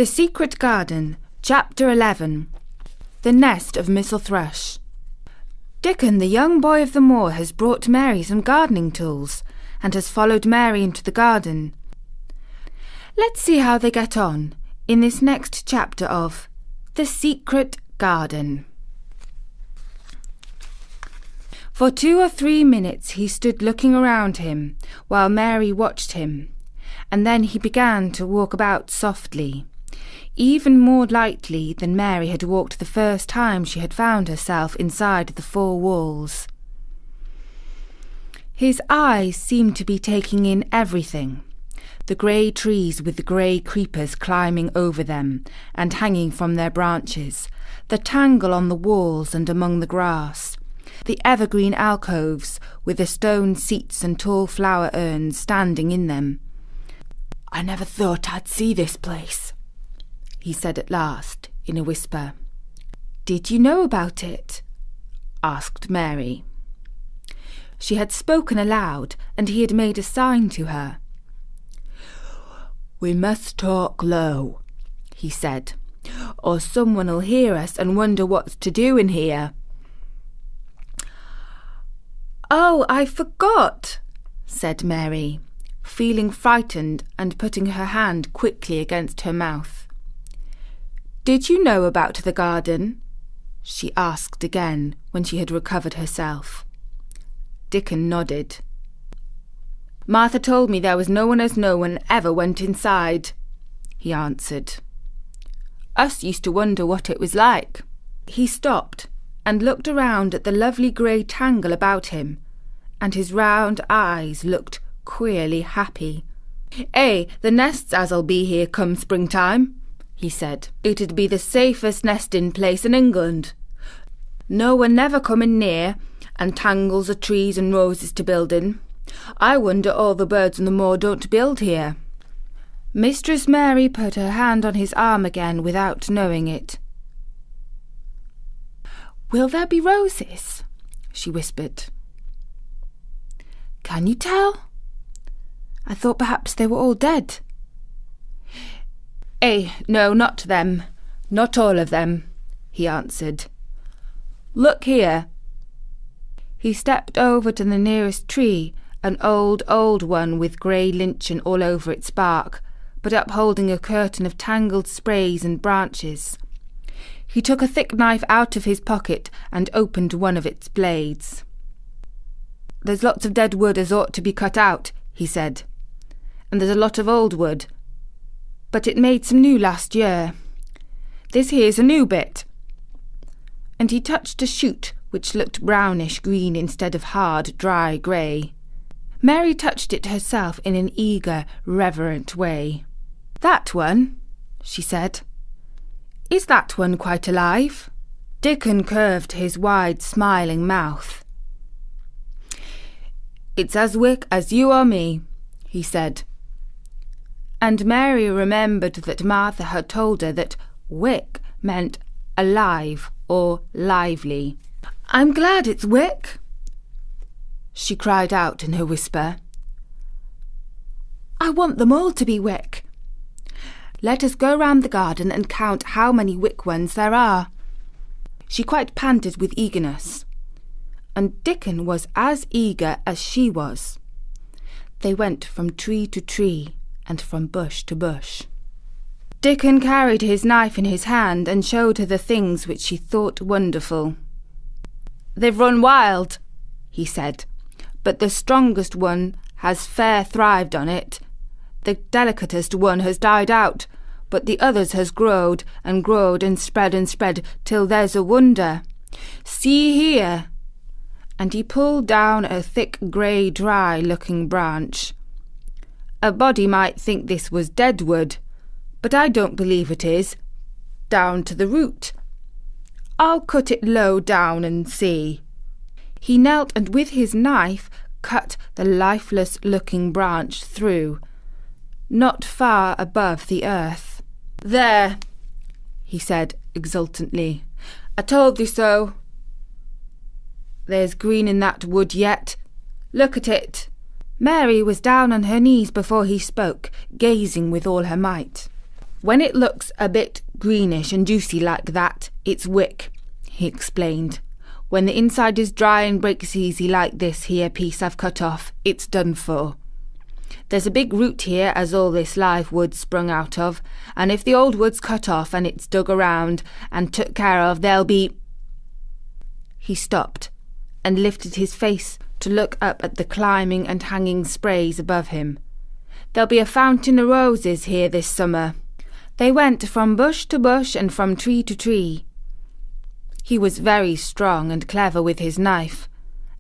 The Secret Garden, Chapter 11. The Nest of Missel Thrush. Dickon, the young boy of the moor, has brought Mary some gardening tools, and has followed Mary into the garden. Let's see how they get on in this next chapter of The Secret Garden. For 2 or 3 minutes he stood looking around him, while Mary watched him, and then he began to walk about softly, even more lightly than Mary had walked the first time she had found herself inside the 4 walls. His eyes seemed to be taking in everything: the grey trees with the grey creepers climbing over them and hanging from their branches, the tangle on the walls and among the grass, the evergreen alcoves with the stone seats and tall flower urns standing in them. "I never thought I'd see this place," he said at last, in a whisper. "Did you know about it?" asked Mary. She had spoken aloud, and he had made a sign to her. "We must talk low," he said, "or someone'll hear us and wonder what's to do in here." "Oh, I forgot," said Mary, feeling frightened and putting her hand quickly against her mouth. "Did you know about the garden?" she asked again when she had recovered herself. Dickon nodded. "Martha told me there was no one ever went inside," he answered. "Us used to wonder what it was like." He stopped and looked around at the lovely grey tangle about him, and his round eyes looked queerly happy. The nests as'll be here come springtime," he said. "It'd be the safest nesting place in England. No one never coming near, and tangles of trees and roses to build in. I wonder all the birds on the moor don't build here." Mistress Mary put her hand on his arm again without knowing it. "Will there be roses?" she whispered. "Can you tell? I thought perhaps they were all dead." No, not them. Not all of them," he answered. "Look here." He stepped over to the nearest tree, an old one with grey lichen all over its bark, but upholding a curtain of tangled sprays and branches. He took a thick knife out of his pocket and opened one of its blades. "There's lots of dead wood as ought to be cut out," he said, "and there's a lot of old wood, but it made some new last year. This here's a new bit." And he touched a shoot which looked brownish green instead of hard, dry grey. Mary touched it herself in an eager, reverent way. "That one," she said. "Is that one quite alive?" Dickon curved his wide, smiling mouth. "It's as wick as you or me," he said. And Mary remembered that Martha had told her that wick meant alive or lively. "I'm glad it's wick," she cried out in her whisper. "I want them all to be wick. Let us go round the garden and count how many wick ones there are." She quite panted with eagerness, and Dickon was as eager as she was. They went from tree to tree and from bush to bush. Dickon carried his knife in his hand and showed her the things which she thought wonderful. "They've run wild," he said, "but the strongest one has fair thrived on it. The delicatest one has died out, but the others has growed and spread till there's a wonder. See here." And he pulled down a thick grey dry-looking branch. "A body might think this was dead wood, but I don't believe it is, down to the root. I'll cut it low down and see." He knelt and with his knife cut the lifeless-looking branch through, not far above the earth. "There," he said exultantly. "I told thee so. There's green in that wood yet. Look at it." Mary was down on her knees before he spoke, gazing with all her might. When it looks a bit greenish and juicy like that, it's wick, he explained. When the inside is dry and breaks easy like this here piece I've cut off, it's done for. There's a big root here as all this live wood sprung out of, and if the old wood's cut off and it's dug around and took care of, there'll be... He stopped and lifted his face to look up at the climbing and hanging sprays above him. There'll be a fountain of roses here this summer. They went from bush to bush and from tree to tree. He was very strong and clever with his knife,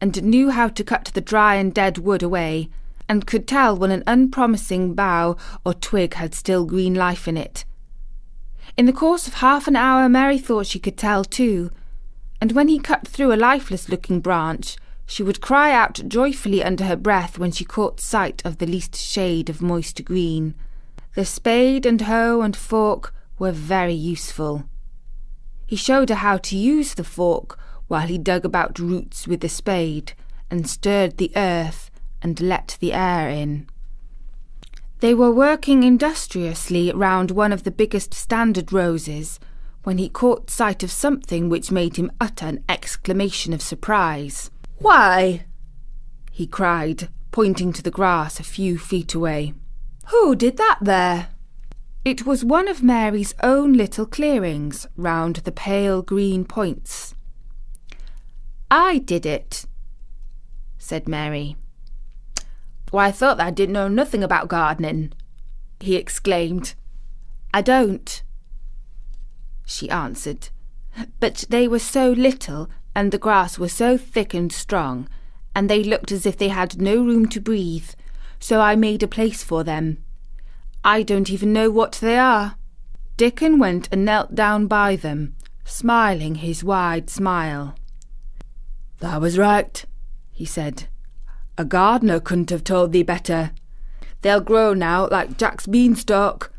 and knew how to cut the dry and dead wood away, and could tell when an unpromising bough or twig had still green life in it. In the course of half an hour Mary thought she could tell too, and when he cut through a lifeless-looking branch, she would cry out joyfully under her breath when she caught sight of the least shade of moist green. The spade and hoe and fork were very useful. He showed her how to use the fork while he dug about roots with the spade and stirred the earth and let the air in. They were working industriously round one of the biggest standard roses when he caught sight of something which made him utter an exclamation of surprise. "Why!" he cried, pointing to the grass a few feet away. "Who did that there?" It was one of Mary's own little clearings round the pale green points. "I did it," said Mary. "Why, I thought I didn't know nothing about gardening," he exclaimed. "I don't," she answered, "but they were so little and the grass was so thick and strong, and they looked as if they had no room to breathe, so I made a place for them. I don't even know what they are." Dickon went and knelt down by them, smiling his wide smile. "Thou was right," he said. "A gardener couldn't have told thee better. They'll grow now like Jack's beanstalk.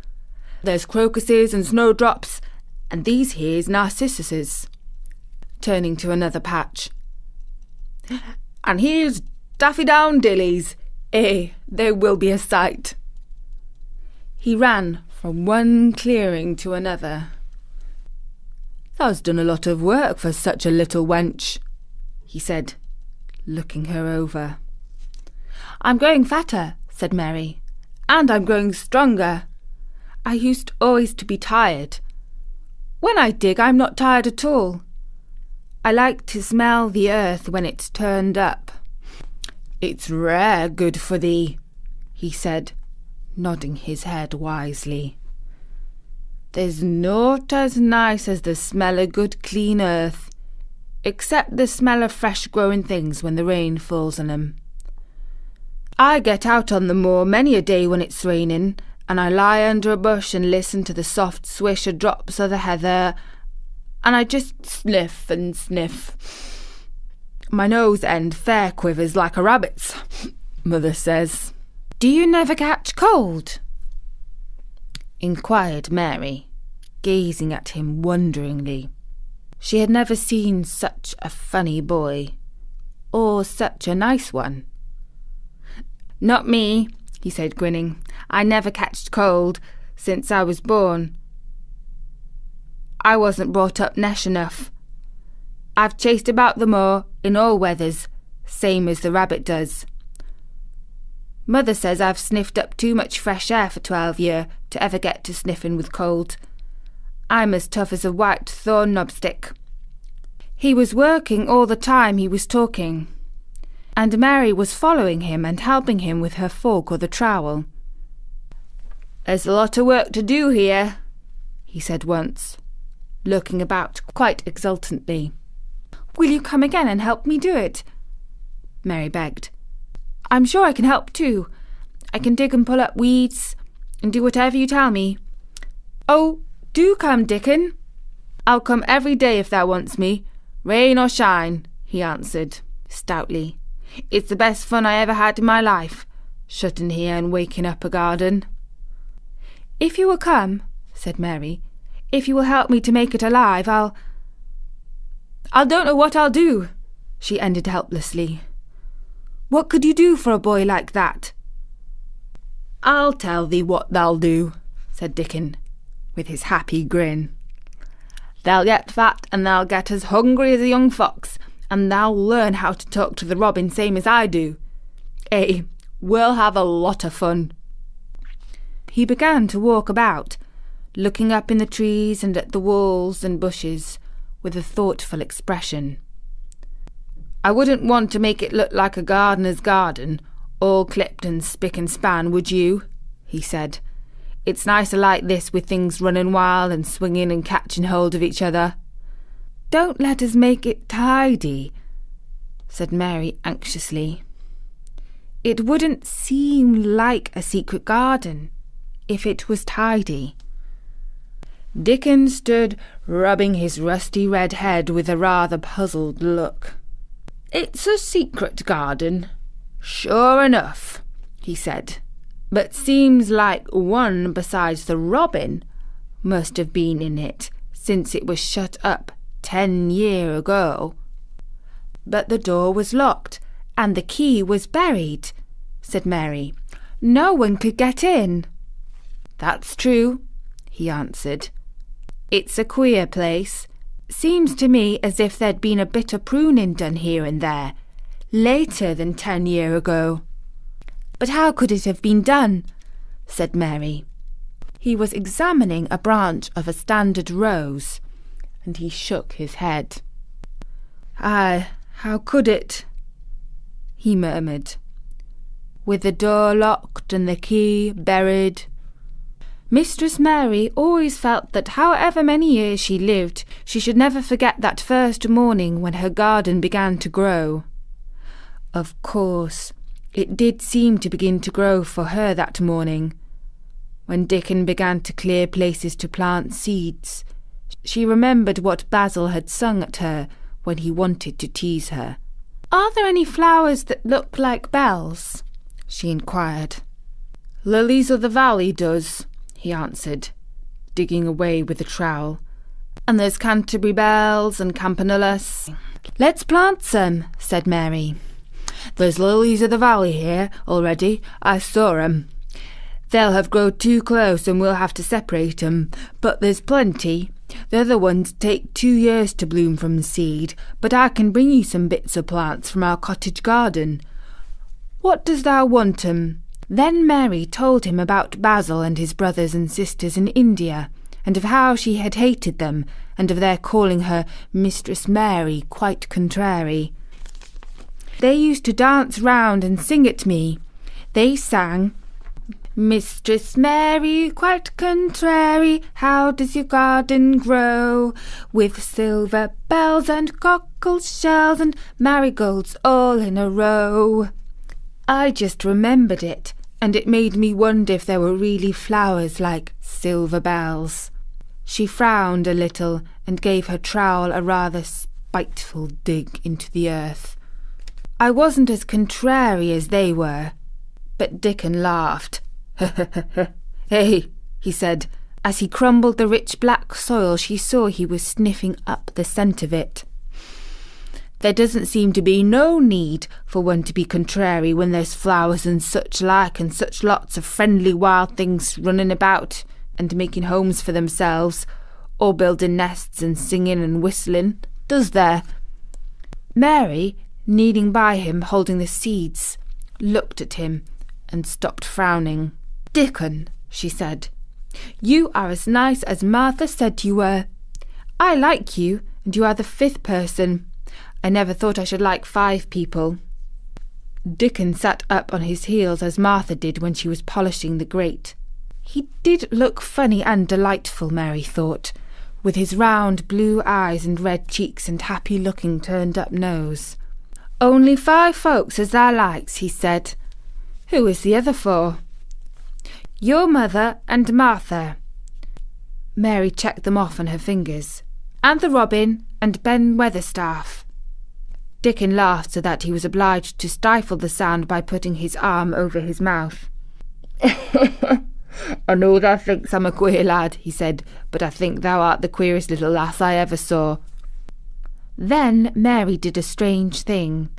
There's crocuses and snowdrops, and these here's narcissuses," turning to another patch. "And here's daffydowndillies. They will be a sight." He ran from one clearing to another. "Thou's done a lot of work for such a little wench," he said, looking her over. "I'm growing fatter," said Mary, "and I'm growing stronger. I used always to be tired. When I dig, I'm not tired at all. I like to smell the earth when it's turned up." "It's rare good for thee," he said, nodding his head wisely. "There's naught as nice as the smell of good clean earth, except the smell of fresh growing things when the rain falls on 'em. I get out on the moor many a day when it's raining, and I lie under a bush and listen to the soft swish of drops of the heather, and I just sniff and sniff. My nose end fair quivers like a rabbit's, Mother says." "Do you never catch cold?" inquired Mary, gazing at him wonderingly. She had never seen such a funny boy, or such a nice one. "Not me," he said, grinning. "I never catched cold since I was born. I wasn't brought up nesh enough. I've chased about the moor in all weathers, same as the rabbit does. Mother says I've sniffed up too much fresh air for 12 year to ever get to sniffing with cold. I'm as tough as a white thorn knobstick." He was working all the time he was talking, and Mary was following him and helping him with her fork or the trowel. "There's a lot of work to do here," he said once, looking about quite exultantly. "Will you come again and help me do it?" Mary begged. "I'm sure I can help too. I can dig and pull up weeds and do whatever you tell me." "Oh, do come, Dickon." "I'll come every day if thou wants me, rain or shine," he answered stoutly. "It's the best fun I ever had in my life, shutting here and waking up a garden." "If you will come," said Mary, "if you will help me to make it alive, I don't know what I'll do," she ended helplessly. "What could you do for a boy like that?" "I'll tell thee what thou'll do," said Dickon, with his happy grin. "They'll get fat and they'll get as hungry as a young fox, and they'll learn how to talk to the robin same as I do. We'll have a lot of fun." He began to walk about, looking up in the trees and at the walls and bushes with a thoughtful expression. "I wouldn't want to make it look like a gardener's garden, all clipped and spick and span, would you?" he said. "It's nicer like this, with things running wild and swinging and catching hold of each other." "Don't let us make it tidy," said Mary anxiously. "It wouldn't seem like a secret garden if it was tidy." Dickon stood rubbing his rusty red head with a rather puzzled look. "It's a secret garden, sure enough," he said, "but seems like one besides the robin must have been in it since it was shut up 10 years ago." "But the door was locked and the key was buried," said Mary. "No one could get in." "That's true," he answered. "It's a queer place. Seems to me as if there'd been a bit of pruning done here and there, later than 10 years ago." "But how could it have been done?" said Mary. He was examining a branch of a standard rose, and he shook his head. How could it?" he murmured. "With the door locked and the key buried." Mistress Mary always felt that however many years she lived, she should never forget that first morning when her garden began to grow. Of course, it did seem to begin to grow for her that morning. When Dickon began to clear places to plant seeds, she remembered what Basil had sung at her when he wanted to tease her. "Are there any flowers that look like bells?" she inquired. "Lilies of the valley does," he answered, digging away with a trowel. "And there's Canterbury bells and campanulas." "Let's plant some," said Mary. "There's lilies of the valley here already. I saw 'em. They'll have grown too close and we'll have to separate 'em, but there's plenty. The other ones take 2 years to bloom from the seed, but I can bring you some bits of plants from our cottage garden. What does thou want 'em?" Then Mary told him about Basil and his brothers and sisters in India, and of how she had hated them, and of their calling her Mistress Mary quite contrary. "They used to dance round and sing at me. They sang, 'Mistress Mary, quite contrary, how does your garden grow? With silver bells and cockle shells and marigolds all in a row.' I just remembered it, and it made me wonder if there were really flowers like silver bells." She frowned a little and gave her trowel a rather spiteful dig into the earth. "I wasn't as contrary as they were." But Dickon laughed. "Hey," he said. As he crumbled the rich black soil, she saw he was sniffing up the scent of it. "There doesn't seem to be no need for one to be contrary when there's flowers and such like, and such lots of friendly wild things running about and making homes for themselves, or building nests and singing and whistling, does there?" Mary, kneeling by him holding the seeds, looked at him and stopped frowning. "Dickon," she said, "you are as nice as Martha said you were. I like you, and you are the 5th person. I never thought I should like 5 people." Dickon sat up on his heels as Martha did when she was polishing the grate. He did look funny and delightful, Mary thought, with his round blue eyes and red cheeks and happy-looking turned-up nose. "Only 5 folks as I likes," he said. "Who is the other 4? "Your mother and Martha." Mary checked them off on her fingers. "And the robin and Ben Weatherstaff." Dickon laughed so that he was obliged to stifle the sound by putting his arm over his mouth. "I know thou thinks I'm a queer lad," he said, "but I think thou art the queerest little lass I ever saw." Then Mary did a strange thing.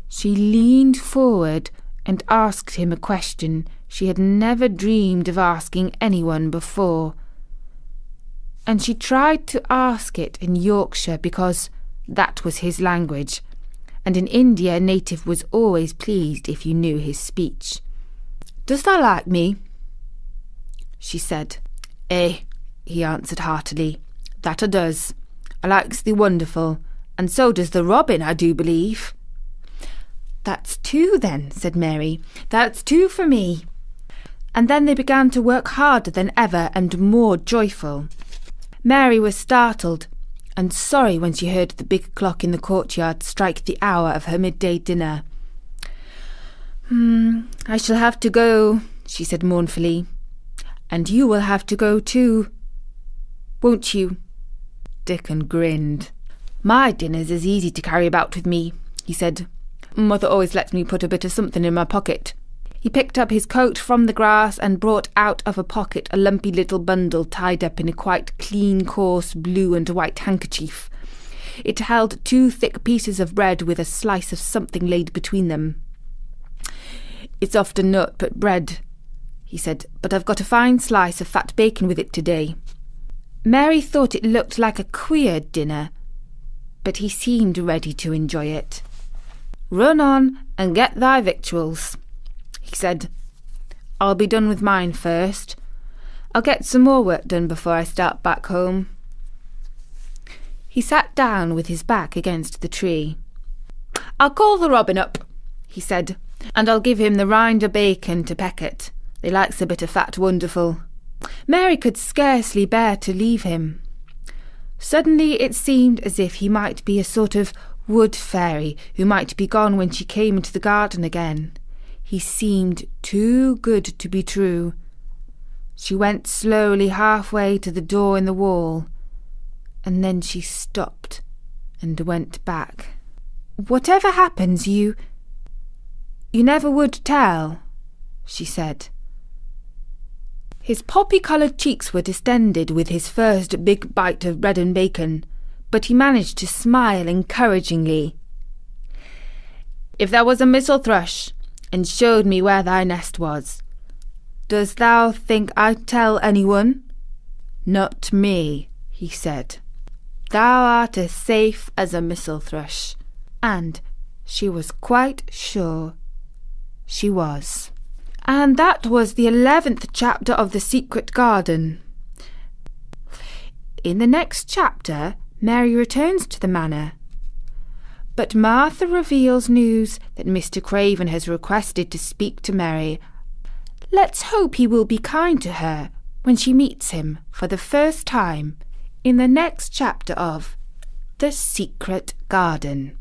She leaned forward and asked him a question she had never dreamed of asking anyone before. and she tried to ask it in Yorkshire because that was his language, and in India a native was always pleased if you knew his speech. "Does thou like me?" she said. "Eh," he answered heartily, "that a does. I likes thee wonderful, and so does the robin, I do believe." "That's two then," said Mary. "That's two for me." And then they began to work harder than ever and more joyful. Mary was startled and sorry when she heard the big clock in the courtyard strike the hour of her midday dinner. I shall have to go," she said mournfully. "And you will have to go too, won't you?" Dickon grinned. "My dinner's as easy to carry about with me," he said. "Mother always lets me put a bit of something in my pocket." He picked up his coat from the grass and brought out of a pocket a lumpy little bundle tied up in a quite clean, coarse blue and white handkerchief. It held 2 thick pieces of bread with a slice of something laid between them. "It's often naught but bread," he said, "but I've got a fine slice of fat bacon with it today." Mary thought it looked like a queer dinner, but he seemed ready to enjoy it. "Run on and get thy victuals," he said. "I'll be done with mine first. I'll get some more work done before I start back home." He sat down with his back against the tree. "I'll call the robin up," he said, "and I'll give him the rind o' bacon to peck at. They likes a bit of fat wonderful." Mary could scarcely bear to leave him. Suddenly it seemed as if he might be a sort of wood fairy who might be gone when she came into the garden again. He seemed too good to be true. She went slowly halfway to the door in the wall, and then she stopped and went back. "Whatever happens, you never would tell," she said. His poppy-coloured cheeks were distended with his first big bite of bread and bacon, but he managed to smile encouragingly. "If there was a missel thrush, and showed me where thy nest was, does thou think I'd tell anyone?" "Not me," he said. "Thou art as safe as a missel thrush." And she was quite sure she was. And that was the 11th chapter of The Secret Garden. In the next chapter, Mary returns to the manor. But Martha reveals news that Mr. Craven has requested to speak to Mary. Let's hope he will be kind to her when she meets him for the first time in the next chapter of The Secret Garden.